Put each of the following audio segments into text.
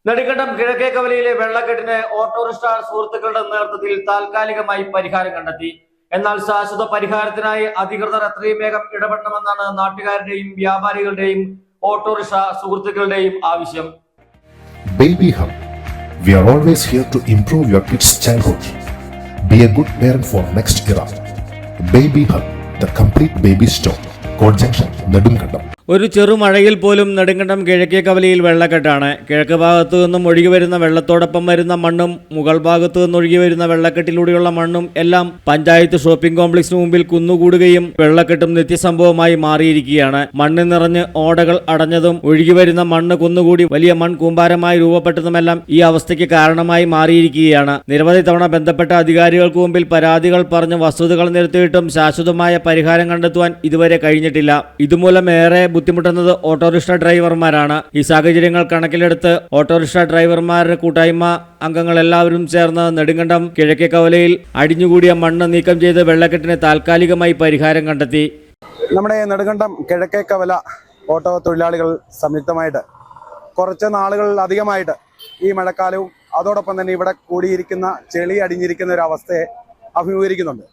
Nedumkandam കിഴക്കേക്കവലയിലെ വെള്ളക്കെട്ടിന് autorickshaw സുഹൃത്തുക്കളുടെ നേതൃത്വത്തിൽ താൽക്കാലികമായി പരിഹാരം കണ്ടെത്തി. എന്നാൽ ശാശ്വത പരിഹാരത്തിനായി അധികൃതർ എത്രയും വേഗം ഇടപെടണമെന്നാണ് നാട്ടുകാരുടെയും വ്യാപാരികളുടെയും ഓട്ടോറിക്ഷ സുഹൃത്തുക്കളുടെയും ആവശ്യം. Baby Hub. We are always here to improve your kids' childhood. Be a good parent for next era. Baby Hub, the complete baby store. Court Junction, Nedungandam. ഒരു ചെറുമഴയിൽ പോലും നെടുങ്കണ്ടം കിഴക്കേക്കവലയിൽ വെള്ളക്കെട്ടാണ്. കിഴക്ക് ഭാഗത്തു നിന്നും ഒഴുകി വരുന്ന വെള്ളത്തോടൊപ്പം വരുന്ന മണ്ണും മുകൾ ഭാഗത്തു നിന്ന് ഒഴുകി വരുന്ന വെള്ളക്കെട്ടിലൂടെയുള്ള മണ്ണും എല്ലാം പഞ്ചായത്ത് ഷോപ്പിംഗ് കോംപ്ലക്സിന് മുമ്പിൽ കുന്നുകൂടുകയും വെള്ളക്കെട്ടും നിത്യസംഭവമായി മാറിയിരിക്കുകയാണ്. മണ്ണ് നിറഞ്ഞ് ഓടകൾ അടഞ്ഞതും ഒഴുകി വരുന്ന മണ്ണ് കുന്നുകൂടി വലിയ മൺകൂമ്പാരമായി രൂപപ്പെട്ടതുമെല്ലാം ഈ അവസ്ഥയ്ക്ക് കാരണമായി മാറിയിരിക്കുകയാണ്. നിരവധി തവണ ബന്ധപ്പെട്ട അധികാരികൾക്ക് മുമ്പിൽ പരാതികൾ പറഞ്ഞ് വസ്തുതകൾ നിരത്തിയിട്ടും ശാശ്വതമായ പരിഹാരം കണ്ടെത്തുവാൻ ഇതുവരെ കഴിഞ്ഞിട്ടില്ല. ഇതുമൂലം ഏറെ ബുദ്ധിമുട്ടുന്നത് ഓട്ടോറിക്ഷ ഡ്രൈവർമാരാണ്. ഈ സാഹചര്യങ്ങൾ കണക്കിലെടുത്ത് ഓട്ടോറിക്ഷ ഡ്രൈവർമാരുടെ കൂട്ടായ്മ അംഗങ്ങൾ എല്ലാവരും ചേർന്ന് നെടുങ്കണ്ടം കിഴക്കേക്കവലയിൽ അടിഞ്ഞുകൂടിയ മണ്ണ് നീക്കം ചെയ്ത് വെള്ളക്കെട്ടിന് താൽക്കാലികമായി പരിഹാരം കണ്ടെത്തി. നമ്മുടെ നെടുങ്കണ്ടം കിഴക്കേക്കവല ഓട്ടോ തൊഴിലാളികൾ സംയുക്തമായിട്ട് കുറച്ച് നാളുകൾ അധികമായിട്ട് ഈ മഴക്കാലവും അതോടൊപ്പം തന്നെ ഇവിടെ കൂടിയിരിക്കുന്ന ചെളി അടിഞ്ഞിരിക്കുന്ന ഒരു അവസ്ഥയെ അഭിമുഖീകരിക്കുന്നുണ്ട്.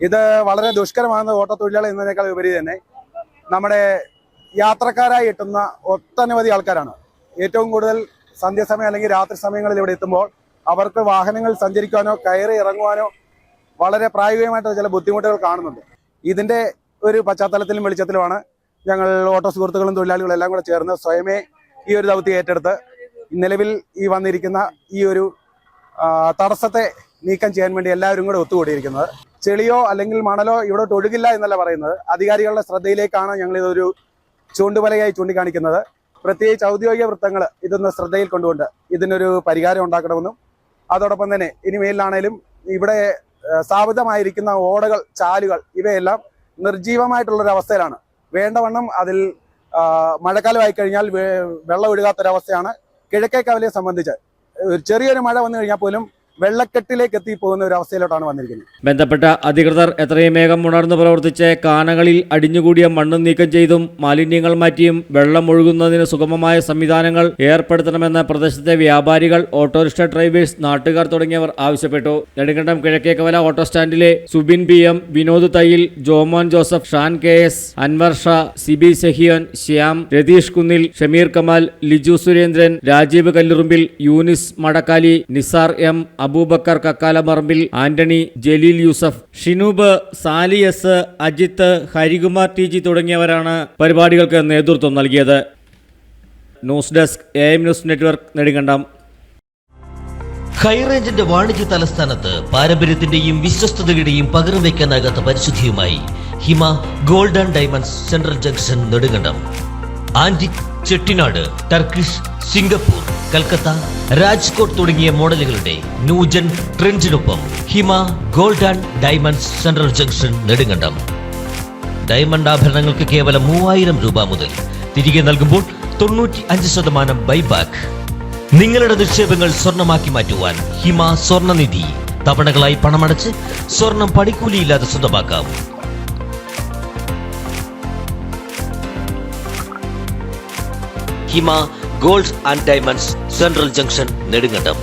ഇത് വളരെ ദുഷ്കരമാകുന്ന ഓട്ടോ തൊഴിലാളി എന്നതിനേക്കാൾ ഉപരി തന്നെ നമ്മുടെ യാത്രക്കാരായി എത്തുന്ന ഒട്ടനവധി ആൾക്കാരാണ്. ഏറ്റവും കൂടുതൽ സന്ധ്യാസമയം അല്ലെങ്കിൽ രാത്രി സമയങ്ങളിൽ ഇവിടെ എത്തുമ്പോൾ അവർക്ക് വാഹനങ്ങൾ സഞ്ചരിക്കാനോ കയറി ഇറങ്ങുവാനോ വളരെ പ്രായോഗികമായിട്ട് ചില ബുദ്ധിമുട്ടുകൾ കാണുന്നുണ്ട്. ഇതിൻ്റെ ഒരു പശ്ചാത്തലത്തിലും വെളിച്ചത്തിലുമാണ് ഞങ്ങൾ ഓട്ടോ സുഹൃത്തുക്കളും തൊഴിലാളികളും എല്ലാം കൂടെ ചേർന്ന് സ്വയമേ ഈ ഒരു ദൗത്യം ഏറ്റെടുത്ത് നിലവിൽ ഈ വന്നിരിക്കുന്ന ഈ ഒരു തടസ്സത്തെ നീക്കം ചെയ്യാൻ വേണ്ടി എല്ലാവരും കൂടെ ഒത്തുകൂടിയിരിക്കുന്നത്. ചെളിയോ അല്ലെങ്കിൽ മണലോ ഇവിടെ ഒഴുകില്ല എന്നല്ല പറയുന്നത്. അധികാരികളുടെ ശ്രദ്ധയിലേക്കാണ് ഞങ്ങൾ ഇതൊരു ചൂണ്ടുവലയായി ചൂണ്ടിക്കാണിക്കുന്നത്. പ്രത്യേകിച്ച് ഔദ്യോഗിക വൃത്തങ്ങൾ ഇതൊന്ന് ശ്രദ്ധയിൽ കൊണ്ടുകൊണ്ട് ഇതിനൊരു പരിഹാരം ഉണ്ടാക്കണമെന്നും അതോടൊപ്പം തന്നെ ഇനിമേലാണേലും ഇവിടെ സ്ഥാപിതമായിരിക്കുന്ന ഓടകൾ, ചാലുകൾ ഇവയെല്ലാം നിർജീവമായിട്ടുള്ളൊരവസ്ഥയിലാണ്. വേണ്ടവണ്ണം അതിൽ മഴക്കാലമായി കഴിഞ്ഞാൽ വെള്ളം ഒഴുകാത്തൊരവസ്ഥയാണ്. കിഴക്കേക്കവലയെ സംബന്ധിച്ച് ചെറിയൊരു മഴ വന്നു കഴിഞ്ഞാൽ പോലും വെള്ളക്കെട്ടിലേക്ക് എത്തിപ്പോകുന്ന ഒരു അവസ്ഥയിലോട്ടാണ് വന്നിരിക്കുന്നത്. ബന്ധപ്പെട്ട അധികൃതർ എത്രയും വേഗം ഉണർന്നു പ്രവർത്തിച്ച് കാനകളിൽ അടിഞ്ഞുകൂടിയ മണ്ണ് നീക്കം ചെയ്തും മാലിന്യങ്ങൾ മാറ്റിയും വെള്ളം ഒഴുകുന്നതിന് സുഗമമായ സംവിധാനങ്ങൾ ഏർപ്പെടുത്തണമെന്ന് പ്രദേശത്തെ വ്യാപാരികൾ, ഓട്ടോറിക്ഷ ഡ്രൈവേഴ്സ്, നാട്ടുകാർ തുടങ്ങിയവർ ആവശ്യപ്പെട്ടു. നെടുങ്കണ്ടം കിഴക്കേക്കവല ഓട്ടോ സ്റ്റാൻഡിലെ Subin PM, Vinod Thayyil, Jomon Joseph, Shan KS, Anwar Shah, Siby Sahiyon, Shyam, Ratheesh Kunnil, Shameer Kamal, Liju Surendran, Rajeev Kallurumbil, Yoonus Madakkali, Nisar M, Abubakar Kakkalamarambil, Antony, Jaleel Yusuf, Shinoob, Sali S, Ajith, Harikumar TG തുടങ്ങിയവരാണ് പരിപാടികൾക്ക് നേതൃത്വം നൽകിയത്. News desk AM news network, Nedumkandam. ഹൈറേഞ്ചിന്റെ വാണിജ്യ തലസ്ഥാനത്ത് പാരമ്പര്യത്തിന്റെയും വിശ്വസ്തതയുടെയും പകരം വയ്ക്കാനാകാത്ത പരിശുദ്ധിയുമായി Hima gold and diamonds, central junction, Nedumkandam. Antique, Chettinad, Turkish, Singapore, Calcutta, Rajkot തുടങ്ങിയ മോഡലുകളുടെ ന്യൂജൻ ട്രെൻഡിനൊപ്പം Hima gold and diamonds, central junction, Nedumkandam. Diamond ആഭരണങ്ങൾക്ക് കേവലം 3000 രൂപ മുതൽ, തിരികെ നൽകുമ്പോൾ 95% ബൈബാക്ക്. നിങ്ങളുടെ നിക്ഷേപങ്ങൾ സ്വർണമാക്കി മാറ്റുവാൻ ഹിമ സ്വർണനിധി. തവണകളായി പണമടച്ച് സ്വർണം പണിക്കൂലിയില്ലാതെ സ്വന്തമാക്കാം. Hima gold and diamonds, central junction, Nedumkandam.